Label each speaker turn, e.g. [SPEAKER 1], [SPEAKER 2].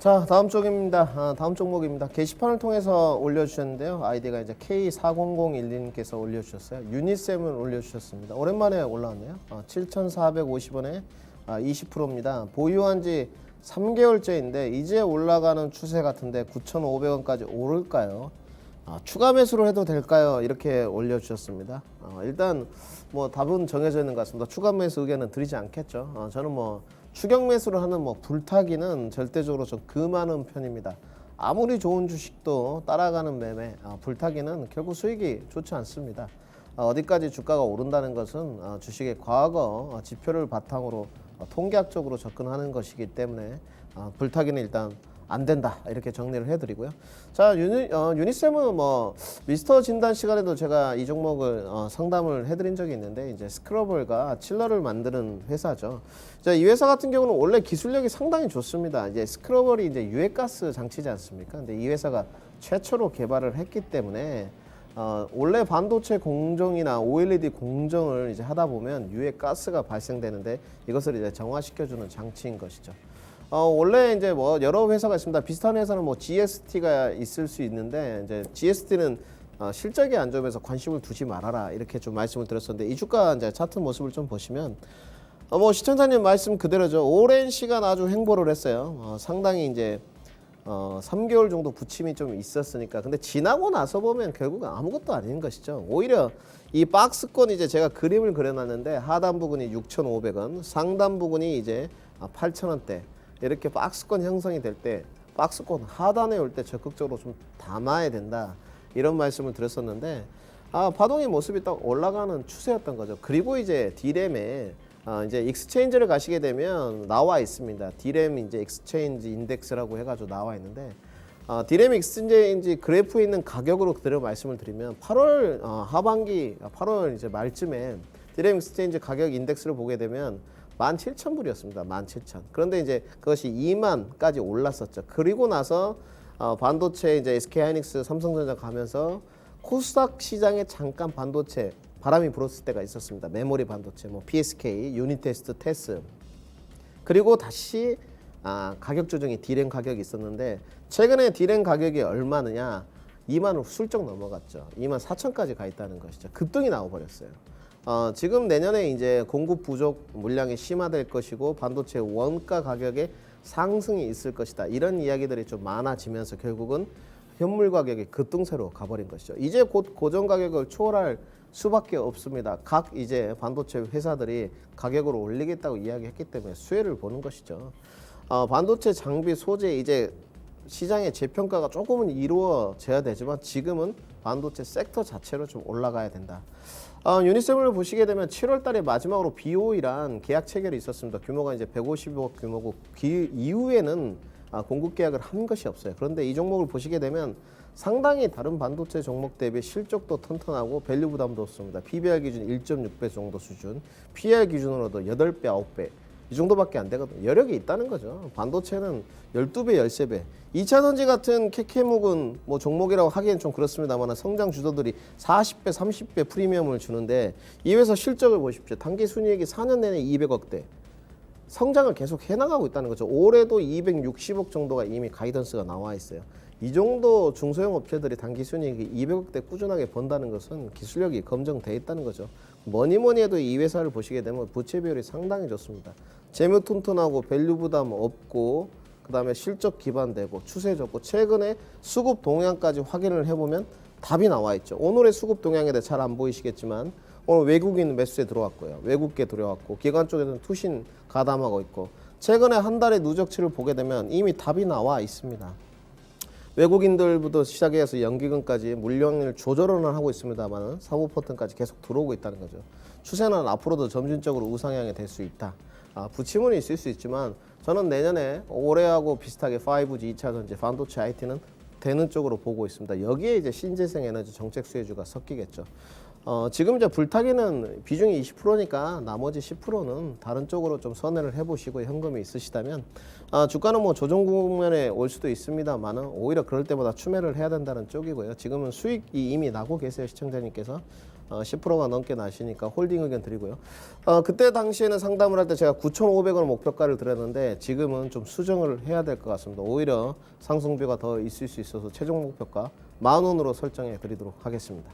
[SPEAKER 1] 자, 다음 쪽입니다. 다음 종목입니다. 게시판을 통해서 올려주셨는데요. 아이디가 이제 K4001님께서 올려주셨어요. 유니셈을 올려주셨습니다. 오랜만에 올라왔네요. 7,450원에 20%입니다. 보유한 지 3개월째인데 이제 올라가는 추세 같은데 9,500원까지 오를까요? 추가 매수를 해도 될까요? 이렇게 올려주셨습니다. 일단 뭐 답은 정해져 있는 것 같습니다. 추가 매수 의견은 드리지 않겠죠. 저는 뭐 추격 매수를 하는 뭐 불타기는 절대적으로 좀 금하는 편입니다. 아무리 좋은 주식도 따라가는 매매, 불타기는 결국 수익이 좋지 않습니다. 어디까지 주가가 오른다는 것은 주식의 과거 지표를 바탕으로 통계학적으로 접근하는 것이기 때문에 불타기는 일단 안 된다 이렇게 정리를 해드리고요. 자, 유니셈은 뭐 미스터 진단 시간에도 제가 이 종목을 상담을 해드린 적이 있는데 이제 스크러블과 칠러를 만드는 회사죠. 자, 이 회사 같은 경우는 원래 기술력이 상당히 좋습니다. 이제 스크러블이 이제 유해가스 장치지 않습니까? 근데 이 회사가 최초로 개발을 했기 때문에 원래 반도체 공정이나 OLED 공정을 이제 하다 보면 유해가스가 발생되는데 이것을 이제 정화시켜주는 장치인 것이죠. 원래 이제 뭐 여러 회사가 있습니다. 비슷한 회사는 뭐 GST가 있을 수 있는데 이제 GST는 실적이 안 좋으면서 관심을 두지 말아라 이렇게 좀 말씀을 드렸었는데 이 주가 이제 차트 모습을 좀 보시면 뭐 시청자님 말씀 그대로죠. 오랜 시간 아주 횡보를 했어요. 상당히 이제 3개월 정도 부침이 좀 있었으니까 근데 지나고 나서 보면 결국은 아무것도 아닌 것이죠. 오히려 이 박스권 이제 제가 그림을 그려놨는데 하단 부분이 6,500원, 상단 부분이 이제 8,000원대 이렇게 박스권 형성이 될 때 박스권 하단에 올 때 적극적으로 좀 담아야 된다 이런 말씀을 드렸었는데 파동의 모습이 딱 올라가는 추세였던 거죠. 그리고 이제 D램에 이제 익스체인지를 가시게 되면 나와 있습니다. D램 이제 익스체인지 인덱스라고 해가지고 나와 있는데 D램 익스체인지 그래프에 있는 가격으로 그대로 말씀을 드리면 8월 하반기 8월 이제 말쯤에 D램 익스체인지 가격 인덱스를 보게 되면 17,000불이었습니다. 17,000. 그런데 이제 그것이 2만까지 올랐었죠. 그리고 나서 반도체 이제 SK하이닉스, 삼성전자 가면서 코스닥 시장에 잠깐 반도체 바람이 불었을 때가 있었습니다. 메모리 반도체, 뭐 PSK, 유니테스트, 테스. 그리고 다시 가격 조정이 D램 가격이 있었는데 최근에 D램 가격이 얼마느냐? 2만을 훌쩍 넘어갔죠. 2만 4천까지 가 있다는 것이죠. 급등이 나와버렸어요. 지금 내년에 이제 공급 부족 물량이 심화될 것이고 반도체 원가 가격에 상승이 있을 것이다. 이런 이야기들이 좀 많아지면서 결국은 현물 가격이 급등세로 가버린 것이죠. 이제 곧 고정 가격을 초월할 수밖에 없습니다. 각 이제 반도체 회사들이 가격을 올리겠다고 이야기했기 때문에 수혜를 보는 것이죠. 반도체 장비 소재 이제 시장의 재평가가 조금은 이루어져야 되지만 지금은 반도체 섹터 자체로 좀 올라가야 된다. 유니셈을 보시게 되면 7월 달에 마지막으로 BOE란 계약 체결이 있었습니다. 규모가 이제 150억 규모고 이후에는 공급 계약을 한 것이 없어요. 그런데 이 종목을 보시게 되면 상당히 다른 반도체 종목 대비 실적도 튼튼하고 밸류 부담도 없습니다. PBR 기준 1.6배 정도 수준, PR 기준으로도 8배, 9배 이 정도밖에 안 되거든요. 여력이 있다는 거죠. 반도체는 12배, 13배. 2차전지 같은 캐캐묵은 뭐 종목이라고 하기엔 좀 그렇습니다만 성장 주도들이 40배, 30배 프리미엄을 주는데 이 회사 실적을 보십시오. 단기 순이익이 4년 내내 200억대. 성장을 계속 해나가고 있다는 거죠. 올해도 260억 정도가 이미 가이던스가 나와 있어요. 이 정도 중소형 업체들이 단기 순이익이 200억대 꾸준하게 번다는 것은 기술력이 검증돼 있다는 거죠. 뭐니 해도 이 회사를 보시게 되면 부채 비율이 상당히 좋습니다. 재무 튼튼하고 밸류 부담 없고 그다음에 실적 기반되고 추세 좋고 최근에 수급 동향까지 확인을 해보면 답이 나와 있죠. 오늘의 수급 동향에 대해 잘 안 보이시겠지만 오늘 외국인 매수에 들어왔고요. 외국계 들어왔고 기관 쪽에서는 투신 가담하고 있고 최근에 한 달의 누적치를 보게 되면 이미 답이 나와 있습니다. 외국인들부터 시작해서 연기금까지 물량을 조절은 하고 있습니다만 사고 퍼튼까지 계속 들어오고 있다는 거죠. 추세는 앞으로도 점진적으로 우상향이 될 수 있다. 부침은 있을 수 있지만 저는 내년에 올해하고 비슷하게 5G, 2차전지, 반도체 IT는 되는 쪽으로 보고 있습니다. 여기에 이제 신재생 에너지 정책 수혜주가 섞이겠죠. 지금 이제 불타기는 비중이 20%니까 나머지 10%는 다른 쪽으로 좀 선회를 해보시고 현금이 있으시다면 주가는 뭐 조정 국면에 올 수도 있습니다만은 오히려 그럴 때보다 추매를 해야 된다는 쪽이고요. 지금은 수익이 이미 나고 계세요. 시청자님께서 10%가 넘게 나시니까 홀딩 의견 드리고요. 그때 당시에는 상담을 할 때 제가 9,500원 목표가를 드렸는데 지금은 좀 수정을 해야 될 것 같습니다. 오히려 상승비가 더 있을 수 있어서 최종 목표가 10,000원으로 설정해 드리도록 하겠습니다.